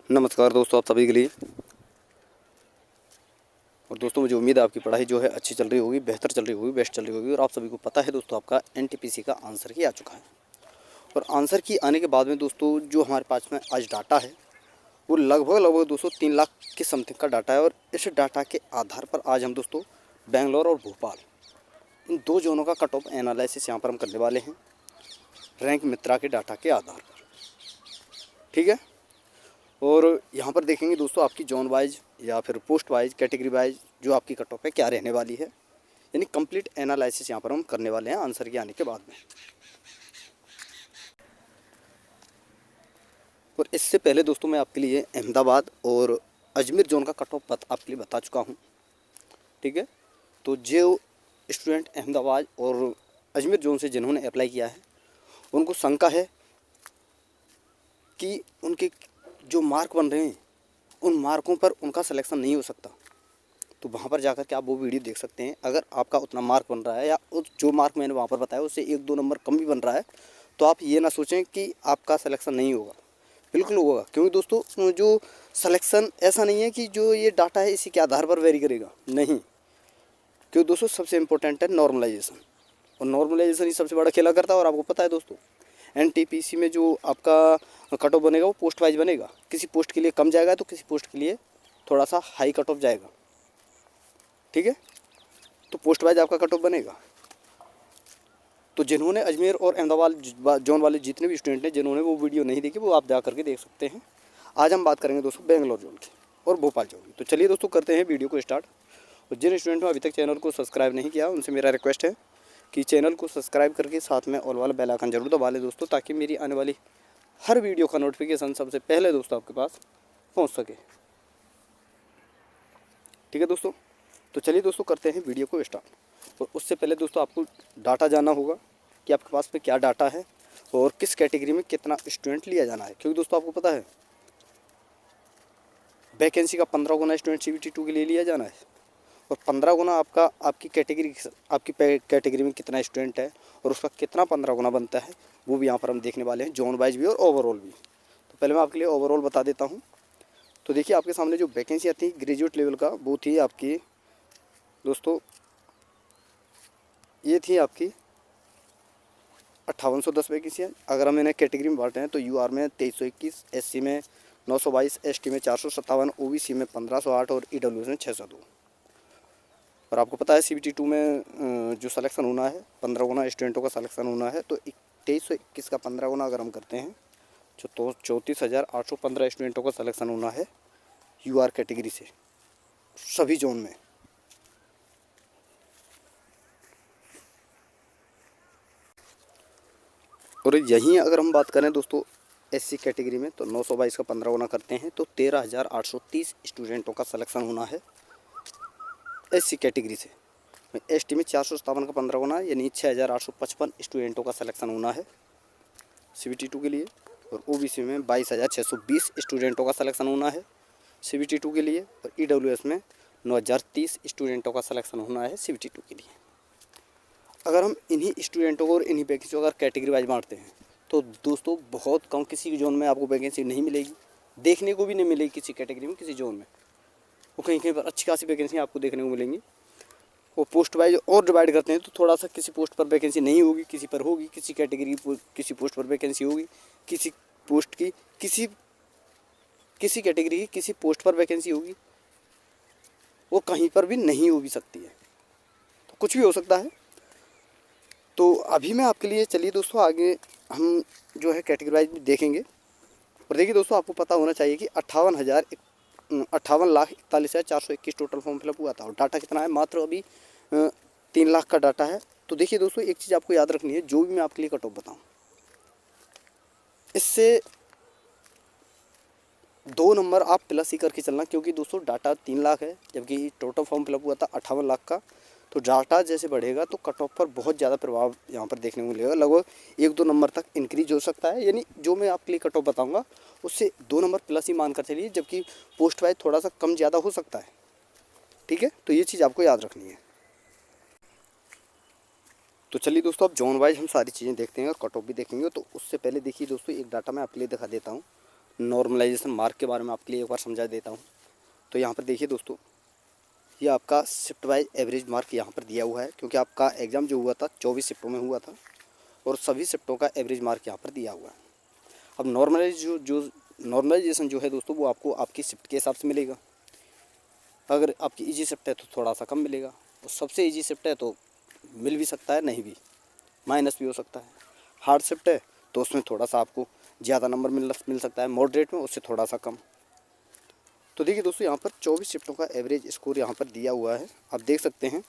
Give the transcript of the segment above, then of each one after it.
नमस्कार दोस्तों, आप सभी के लिए। और दोस्तों, मुझे उम्मीद है आपकी पढ़ाई जो है अच्छी चल रही होगी, बेहतर चल रही होगी, बेस्ट चल रही होगी। और आप सभी को पता है दोस्तों, आपका एनटीपीसी का आंसर की आ चुका है। और आंसर की आने के बाद में दोस्तों, जो हमारे पास में आज डाटा है वो लगभग दोस्तों 3 लाख के समथिंग का डाटा है। और इस डाटा के आधार पर आज हम दोस्तों बेंगलोर और भोपाल, इन दो जोनों का कट ऑफ एनालिसिस यहाँ पर हम करने वाले हैं, रैंक मित्रा के डाटा के आधार पर। ठीक है। और यहाँ पर देखेंगे दोस्तों, आपकी जोन वाइज या फिर पोस्ट वाइज, कैटेगरी वाइज जो आपकी कट ऑफ है क्या रहने वाली है, यानी कंप्लीट एनालिसिस यहाँ पर हम करने वाले हैं आंसर के आने के बाद में। और इससे पहले दोस्तों, मैं आपके लिए अहमदाबाद और अजमेर जोन का कट ऑफ आपके लिए बता चुका हूँ। ठीक है। तो जो स्टूडेंट अहमदाबाद और अजमेर जोन से जिन्होंने अप्लाई किया है, उनको शंका है कि उनके जो मार्क बन रहे हैं उन मार्कों पर उनका सिलेक्शन नहीं हो सकता। तो वहाँ पर जाकर के आप वो वीडियो देख सकते हैं। अगर आपका उतना मार्क बन रहा है या उस जो मार्क मैंने वहाँ पर बताया उससे 1-2 नंबर कम भी बन रहा है, तो आप ये ना सोचें कि आपका सिलेक्शन नहीं होगा, बिल्कुल होगा। क्योंकि दोस्तों, जो सिलेक्शन ऐसा नहीं है कि जो ये डाटा है इसी के आधार पर वेरी करेगा, नहीं। क्योंकि दोस्तों, सबसे इम्पोर्टेंट है नॉर्मलाइजेशन, और नॉर्मलाइजेशन ही सबसे बड़ा खेला करता है। और आपको पता है दोस्तों, एनटीपीसी में जो आपका कट ऑफ बनेगा वो पोस्ट वाइज बनेगा। किसी पोस्ट के लिए कम जाएगा तो किसी पोस्ट के लिए थोड़ा सा हाई कट ऑफ जाएगा। ठीक है। तो पोस्ट वाइज आपका कट ऑफ बनेगा। तो जिन्होंने अजमेर और अहमदाबाद जोन वाले जितने भी स्टूडेंट हैं, जिन्होंने वो वीडियो नहीं देखी, वो आप जा करके देख सकते हैं। आज हम बात करेंगे दोस्तों बेंगलोर जोन की और भोपाल जोन की। तो चलिए दोस्तों, करते हैं वीडियो को स्टार्ट। और जिन स्टूडेंट ने अभी तक चैनल को सब्सक्राइब नहीं किया, उनसे मेरा रिक्वेस्ट है कि चैनल को सब्सक्राइब करके साथ में ऑल वाला बेल आइकन जरूर दबा लें दोस्तों, ताकि मेरी आने वाली हर वीडियो का नोटिफिकेशन सबसे पहले दोस्तों आपके पास पहुंच सके। ठीक है दोस्तों। तो चलिए दोस्तों, करते हैं वीडियो को स्टार्ट। और उससे पहले दोस्तों, आपको डाटा जानना होगा कि आपके पास में क्या डाटा है और किस कैटेगरी में कितना स्टूडेंट लिया जाना है। क्योंकि दोस्तों, आपको पता है वैकेंसी का 15 गुना स्टूडेंट CBT 2 के लिए लिया जाना है। और 15 गुना आपकी कैटेगरी में कितना स्टूडेंट है और उसका कितना 15 गुना बनता है, वो भी यहाँ पर हम देखने वाले हैं, जोन वाइज भी और ओवरऑल भी। तो पहले मैं आपके लिए ओवरऑल बता देता हूँ। तो देखिए, आपके सामने जो वैकेंसी आती है ग्रेजुएट लेवल का, वो थी आपकी दोस्तों, ये थी आपकी 5810 वैकेंसियाँ। अगर हम इन्हें कैटेगरी में बांटे हैं तो UR में 2321, SC में 922, ST में 457, OBC में 1508 और EWS में 602। और आपको पता है CBT 2 में जो सिलेक्शन होना है 15 गुना स्टूडेंटों का सिलेक्शन होना है। तो 2321 का 15 गुना अगर हम करते हैं तो 34,815 स्टूडेंटों का सिलेक्शन होना है UR कैटेगरी से, सभी जोन में। और यहीं अगर हम बात करें दोस्तों SC कैटेगरी में, तो 922 का 15 गुना करते हैं तो 13,830 स्टूडेंटों का सिलेक्शन होना है SC कैटेगरी से। ST में 457 का 15 गुना यानी 6,855 स्टूडेंटों का सिलेक्शन होना है CBT 2 के लिए। और OBC में 22,620 स्टूडेंटों का सिलेक्शन होना है CBT 2 के लिए। और EWS में 9,030 स्टूडेंटों का सिलेक्शन होना है CBT 2 के लिए। अगर हम इन्हीं स्टूडेंटों को और इन्हीं वैकेंसी को अगर कैटेगरी वाइज बांटते हैं तो दोस्तों बहुत कम, किसी जोन में आपको वैकेंसी नहीं मिलेगी, देखने को भी नहीं मिलेगी किसी कैटेगरी में, किसी जोन में। वो कहीं कहीं पर अच्छी खासी वैकेंसी आपको देखने को मिलेंगी। वो पोस्ट वाइज और डिवाइड करते हैं तो थोड़ा सा किसी पोस्ट पर वैकेंसी नहीं होगी, किसी पर होगी, किसी कैटेगरी किसी पोस्ट पर वैकेंसी होगी, किसी पोस्ट की किसी कैटेगरी की किसी पोस्ट पर वैकेंसी होगी, वो कहीं पर भी नहीं हो भी सकती है। तो कुछ भी हो सकता है। तो अभी मैं आपके लिए, चलिए दोस्तों, आगे हम जो है कैटेगरी वाइज भी देखेंगे। और देखिए दोस्तों, आपको पता होना चाहिए कि 58,41,421 टोटल फॉर्म फिलअप हुआ था। और डाटा कितना है, मात्र अभी 3 लाख का डाटा है। तो देखिए दोस्तों, एक चीज़ आपको याद रखनी है, जो भी मैं आपके लिए कट ऑफ बताऊँ, इससे 2 नंबर आप प्लस ही करके चलना। क्योंकि दोस्तों, डाटा 3 लाख है, जबकि टोटल फॉर्म फिलअप हुआ था 58 लाख का। तो डाटा जैसे बढ़ेगा तो कट ऑफ पर बहुत ज़्यादा प्रभाव यहाँ पर देखने को मिलेगा, लगभग 1-2 नंबर तक इंक्रीज हो सकता है। यानी जो मैं आपके लिए कट ऑफ बताऊँगा उससे 2 नंबर प्लस ही मान कर चलिए, जबकि पोस्ट वाइज थोड़ा सा कम ज़्यादा हो सकता है। ठीक है। तो ये चीज़ आपको याद रखनी है। तो चलिए दोस्तों, अब जोन वाइज हम सारी चीज़ें देखते हैं और कट ऑफ भी देखेंगे। तो उससे पहले देखिए दोस्तों, एक डाटा मैं आपके लिए दिखा देता हूँ। नॉर्मलाइजेशन मार्क के बारे में आपके लिए एक बार समझा देता हूँ। तो यहाँ पर देखिए दोस्तों, ये आपका शिफ्ट वाइज एवरेज मार्क यहाँ पर दिया हुआ है, क्योंकि आपका एग्ज़ाम जो हुआ था 24 शिफ्टों में हुआ था और सभी शिफ्टों का एवरेज मार्क यहाँ पर दिया हुआ है। अब नॉर्मलाइजेशन जो है दोस्तों, वो आपको आपकी शिफ्ट के हिसाब से मिलेगा। अगर आपकी इजी शिफ्ट है तो थोड़ा सा कम मिलेगा, और सबसे इजी शिफ्ट है तो मिल भी सकता है, नहीं भी, माइनस भी हो सकता है। हार्ड शिफ्ट है तो उसमें थोड़ा सा आपको ज़्यादा नंबर मिल सकता है, मॉडरेट में उससे थोड़ा सा कम। तो देखिए दोस्तों, यहाँ पर 24 शिफ्टों का एवरेज स्कोर यहाँ पर दिया हुआ है, आप देख सकते हैं।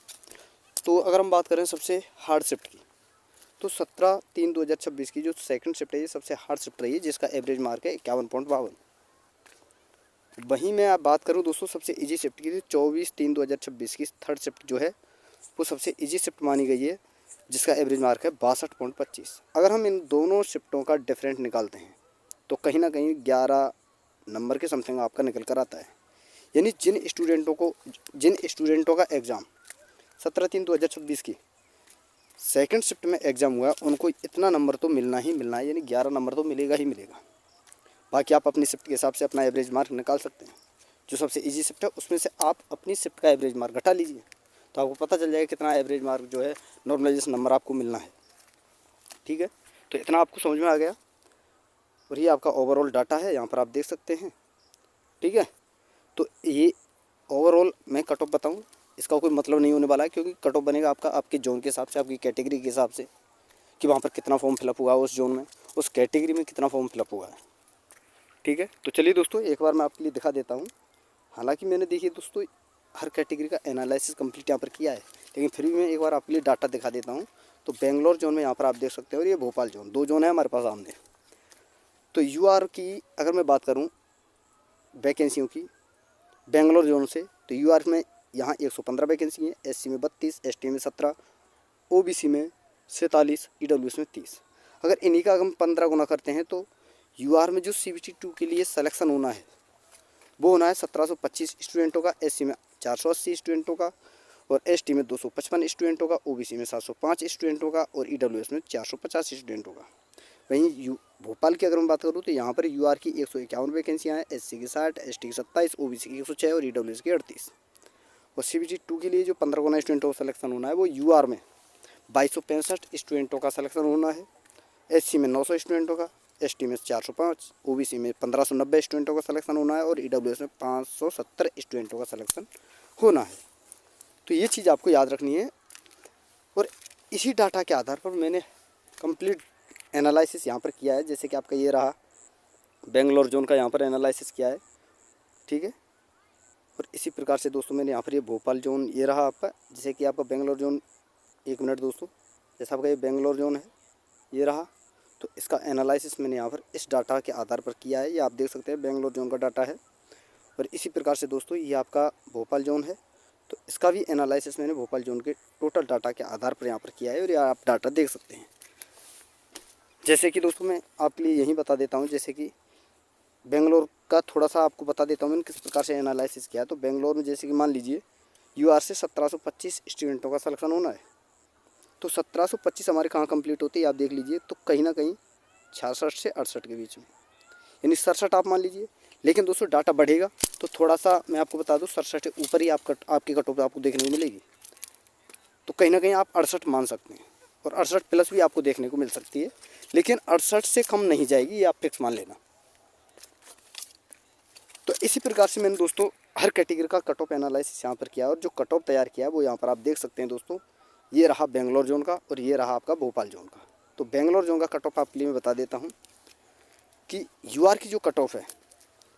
तो अगर हम बात करें सबसे हार्ड शिफ्ट की, तो 17/3/2026 की जो सेकंड शिफ्ट है, ये सबसे हार्ड शिफ्ट रही है, जिसका एवरेज मार्क है 51.52। वहीं मैं आप बात करूं दोस्तों सबसे इजी शिफ्ट की, 24/3/2026 की थर्ड शिफ्ट जो है वो सबसे इजी शिफ्ट मानी गई है, जिसका एवरेज मार्क है 62.25। अगर हम इन दोनों शिफ्टों का डिफरेंट निकालते हैं तो कहीं ना कहीं 11 नंबर के समथिंग आपका निकल कर आता है। यानी जिन स्टूडेंटों का एग्ज़ाम 17/3/2026 की सेकंड शिफ्ट में एग्ज़ाम हुआ, उनको इतना नंबर तो मिलना ही मिलना है, यानी 11 नंबर तो मिलेगा ही मिलेगा। बाकी आप अपनी शिफ्ट के हिसाब से अपना एवरेज मार्क निकाल सकते हैं। जो सबसे इजी शिफ्ट है उसमें से आप अपनी शिफ्ट का एवरेज मार्क घटा लीजिए, तो आपको पता चल जाएगा कितना एवरेज मार्क जो है नॉर्मलाइजेशन नंबर आपको मिलना है। ठीक है, तो इतना आपको समझ में आ गया। और ये आपका ओवरऑल डाटा है, यहाँ पर आप देख सकते हैं। ठीक है, तो ये ओवरऑल मैं कट ऑफ बताऊँ, इसका कोई मतलब नहीं होने वाला है, क्योंकि कट ऑफ बनेगा आपका आपके जोन के हिसाब से, आपकी कैटेगरी के हिसाब से, कि वहाँ पर कितना फॉर्म फिलअप हुआ है उस जोन में, उस कैटेगरी में कितना फॉर्म फिलअप हुआ है। ठीक है, तो चलिए दोस्तों एक बार मैं आपके लिए दिखा देता हूँ। हालांकि मैंने देखिए दोस्तों हर कैटेगरी का एनालिसिस कंप्लीट यहाँ पर किया है, लेकिन फिर भी मैं एक बार आपके लिए डाटा दिखा देता हूँ। तो बेंगलोर जोन में यहाँ पर आप देख सकते हैं, और ये भोपाल जोन, 2 जोन है हमारे पास सामने। तो यूआर की अगर मैं बात करूँ वैकेंसियों की बेंगलोर जोन से, तो यूआर में यहाँ 115 वैकेंसी है, एससी में 32, एसटी में 17, ओबीसी में 47, ईडब्ल्यूएस में 30। अगर इन्हीं का हम 15 गुना करते हैं तो यूआर में जो सीबीटी 2 के लिए सिलेक्शन होना है वो होना है 1725 स्टूडेंटों का, एससी में 480 स्टूडेंटों का, और एसटी में 255 स्टूडेंटों का, ओबीसी में 705 स्टूडेंटों का, और ईडब्ल्यूएस में 450 स्टूडेंटों का। वहीं भोपाल की अगर मैं बात करूँ तो यहाँ पर यूआर की 151 वैकेंसियाँ हैं, एससी की 60, एसटी की 27, ओबीसी की 106 और ईडब्ल्यूएस की 38। और सीबीटी 2 के लिए जो 15 गुना स्टूडेंटों का सिलेक्शन होना है वो यूआर में 2265 स्टूडेंटों का सिलेक्शन होना है, एससी में 900 स्टूडेंटों का, एसटी में 405, ओबीसी में 1590 स्टूडेंटों का सिलेक्शन होना है, और ईडब्ल्यूएस में 570 स्टूडेंटों का सिलेक्शन होना है। तो ये चीज़ आपको याद रखनी है। और इसी डाटा के आधार पर मैंने कंप्लीट एनालिसिस यहाँ पर किया है। जैसे कि आपका ये रहा बेंगलोर जोन का, यहाँ पर एनालिसिस किया है। ठीक है, और इसी प्रकार से दोस्तों मैंने यहाँ पर ये भोपाल जोन ये रहा आपका, जैसे कि आपका बेंगलोर जोन, एक मिनट दोस्तों, जैसा आपका ये बेंगलोर जोन है ये रहा, तो इसका एनालिसिस मैंने यहाँ पर इस डाटा के आधार पर किया है। ये आप देख सकते हैं बेंगलोर जोन का डाटा है। और इसी प्रकार से दोस्तों ये आपका भोपाल जोन है, तो इसका भी एनालिसिस मैंने भोपाल जोन के टोटल डाटा के आधार पर यहाँ पर किया है, और ये आप डाटा देख सकते हैं। जैसे कि दोस्तों मैं आपके लिए यही बता देता हूँ, जैसे कि बेंगलोर का थोड़ा सा आपको बता देता हूँ मैंने किस प्रकार से एनालिसिस किया है। तो बेंगलोर में जैसे कि मान लीजिए यूआर से 1725 स्टूडेंटों का सिलेक्शन होना है, तो 1725 हमारे कहाँ कंप्लीट होती है आप देख लीजिए, तो कहीं ना कहीं 66 से 68 के बीच में, यानी 67 आप मान लीजिए। लेकिन दोस्तों डाटा बढ़ेगा तो थोड़ा सा मैं आपको बता दूँ 67 के ऊपर ही आपकी कट ऑफ आपको देखने को मिलेगी, तो कहीं ना कहीं आप 68 मान सकते हैं, और 68 प्लस भी आपको देखने को मिल सकती है, लेकिन 68 से कम नहीं जाएगी, ये आप फिक्स मान लेना। तो इसी प्रकार से मैंने दोस्तों हर कैटेगरी का कट ऑफ एनालिसिस यहाँ पर किया, और जो कट ऑफ तैयार किया है वो यहाँ पर आप देख सकते हैं दोस्तों। ये रहा बेंगलोर जोन का, और ये रहा आपका भोपाल जोन का। तो बेंगलोर जोन का कट ऑफ आपके लिए मैं बता देता हूँ कि यूआर की जो कट ऑफ है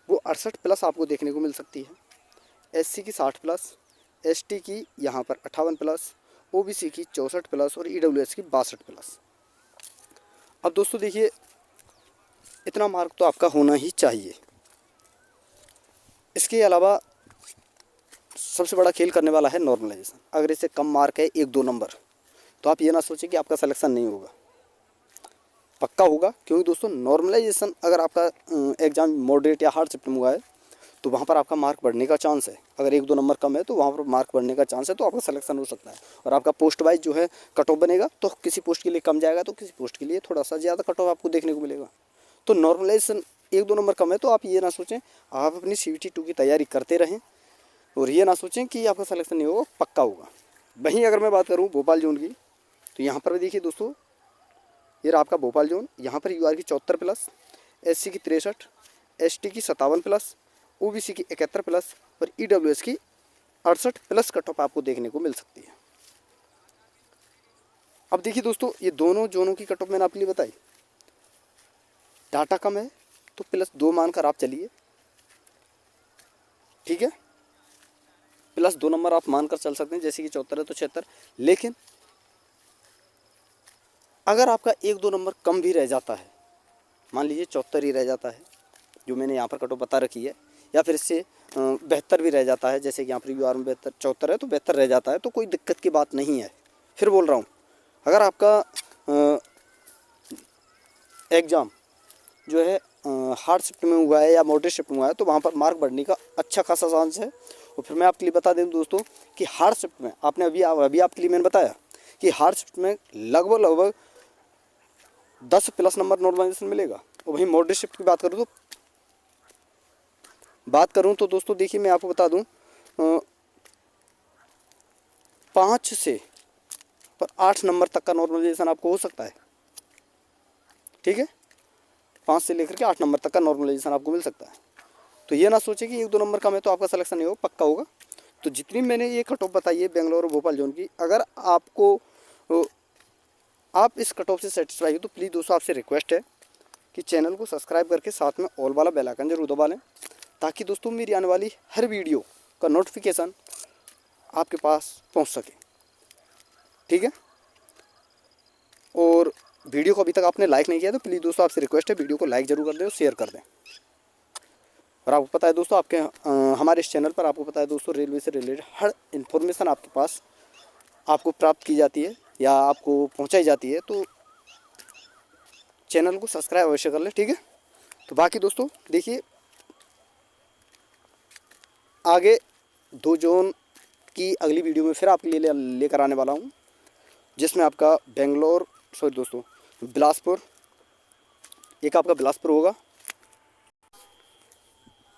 वो 68 प्लस आपको देखने को मिल सकती है, एससी की 60 प्लस, एसटी की यहाँ पर 58 प्लस, ओबीसी की 64 प्लस, और ईडब्ल्यूएस की 62 प्लस। अब दोस्तों देखिए इतना मार्क तो आपका होना ही चाहिए। इसके अलावा सबसे बड़ा खेल करने वाला है नॉर्मलाइजेशन। अगर इससे कम मार्क है 1-2 नंबर, तो आप ये ना सोचें कि आपका सिलेक्शन नहीं होगा, पक्का होगा। क्योंकि दोस्तों नॉर्मलाइजेशन अगर आपका एग्ज़ाम मॉडरेट या हार्ड शिफ्ट में हुआ है तो वहाँ पर आपका मार्क बढ़ने का चांस है। अगर 1-2 नंबर कम है तो वहाँ पर मार्क बढ़ने का चांस है, तो आपका सिलेक्शन हो सकता है। और आपका पोस्ट वाइज जो है कट ऑफ बनेगा, तो किसी पोस्ट के लिए कम जाएगा तो किसी पोस्ट के लिए थोड़ा सा ज़्यादा कट ऑफ आपको देखने को मिलेगा। तो नॉर्मलाइजेशन 1-2 नंबर कम है तो आप ये ना सोचें, आप अपनी CVT 2 की तैयारी करते रहें और ये ना सोचें कि आपका सिलेक्शन नहीं होगा, पक्का होगा। वहीं अगर मैं बात करूँ भोपाल जोन की, तो यहाँ पर भी देखिए दोस्तों, ये रहा आपका भोपाल जोन। यहाँ पर UR की 74+, SC की 63, ST की 57+, OBC की 71+ और EWS की 68+ कट ऑफ आपको देखने को मिल सकती है। अब देखिए दोस्तों, ये दोनों जोनों की कट ऑफ मैंने आपके लिए बताई। डाटा कम है तो +2 मानकर आप चलिए, ठीक है, +2 नंबर आप मानकर चल सकते हैं। जैसे कि 74 है तो 76। लेकिन अगर आपका 1-2 नंबर कम भी रह जाता है, मान लीजिए 74 ही रह जाता है जो मैंने यहाँ पर कट ऑफ बता रखी है, या फिर इससे 72 भी रह जाता है, जैसे कि यहाँ पर UR में 74 है तो 72 रह जाता है, तो कोई दिक्कत की बात नहीं है। फिर बोल रहा हूँ, अगर आपका एग्ज़ाम जो है हार्ड शिफ्ट में हुआ है या मॉडरेट शिफ्ट में हुआ है, तो वहाँ पर मार्क बढ़ने का अच्छा खासा चांस है। और फिर मैं आपके लिए बता दूँ दोस्तों कि हार्ड शिफ्ट में आपने अभी आपके लिए मैंने बताया कि हार्ड शिफ्ट में लगभग 10+ नंबर नॉर्मलाइजेशन मिलेगा। और वहीं मॉडरेट शिफ्ट की बात करूँ तो दोस्तों देखिए, मैं आपको बता दूँ 5 से 8 नंबर तक का नॉर्मलाइजेशन आपको हो सकता है, ठीक है। 5 से लेकर के 8 नंबर तक का नॉर्मलाइजेशन आपको मिल सकता है। तो ये ना सोचे कि 1-2 नंबर कम है तो आपका सिलेक्शन नहीं होगा, पक्का होगा। तो जितनी मैंने ये कट ऑफ बताई है बेंगलोर और भोपाल जोन की, अगर आप इस कट ऑफ से सेटिस्फाई हो तो प्लीज़ दोस्तों आपसे रिक्वेस्ट है कि चैनल को सब्सक्राइब करके साथ में ऑल वाला बेल आइकन जरूर दबा लें, ताकि दोस्तों मेरी आने वाली हर वीडियो का नोटिफिकेशन आपके पास पहुंच सके, ठीक है। और वीडियो को अभी तक आपने लाइक नहीं किया तो प्लीज़ दोस्तों आपसे रिक्वेस्ट है वीडियो को लाइक ज़रूर कर दें और शेयर कर दें। और आपको पता है दोस्तों, हमारे इस चैनल पर आपको पता है दोस्तों, रेलवे से रिलेटेड हर इन्फॉर्मेशन आपके पास आपको प्राप्त की जाती है या आपको पहुंचाई जाती है। तो चैनल को सब्सक्राइब अवश्य कर लें, ठीक है। तो बाकी दोस्तों देखिए, आगे 2 जोन की अगली वीडियो में फिर आपके लिए लेकर आने वाला हूँ, जिसमें आपका बिलासपुर, एक आपका बिलासपुर होगा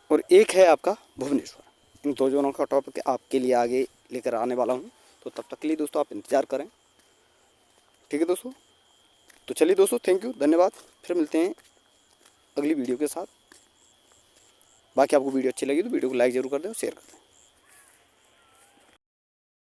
और एक है आपका भुवनेश्वर। इन 2 जोनों का टॉपिक आपके लिए आगे लेकर आने वाला हूँ। तो तब तक के लिए दोस्तों आप इंतज़ार करें, ठीक है दोस्तों। तो चलिए दोस्तों, थैंक यू, धन्यवाद। फिर मिलते हैं अगली वीडियो के साथ। बाकी आपको वीडियो अच्छी लगी तो वीडियो को लाइक ज़रूर कर दें और शेयर कर दें।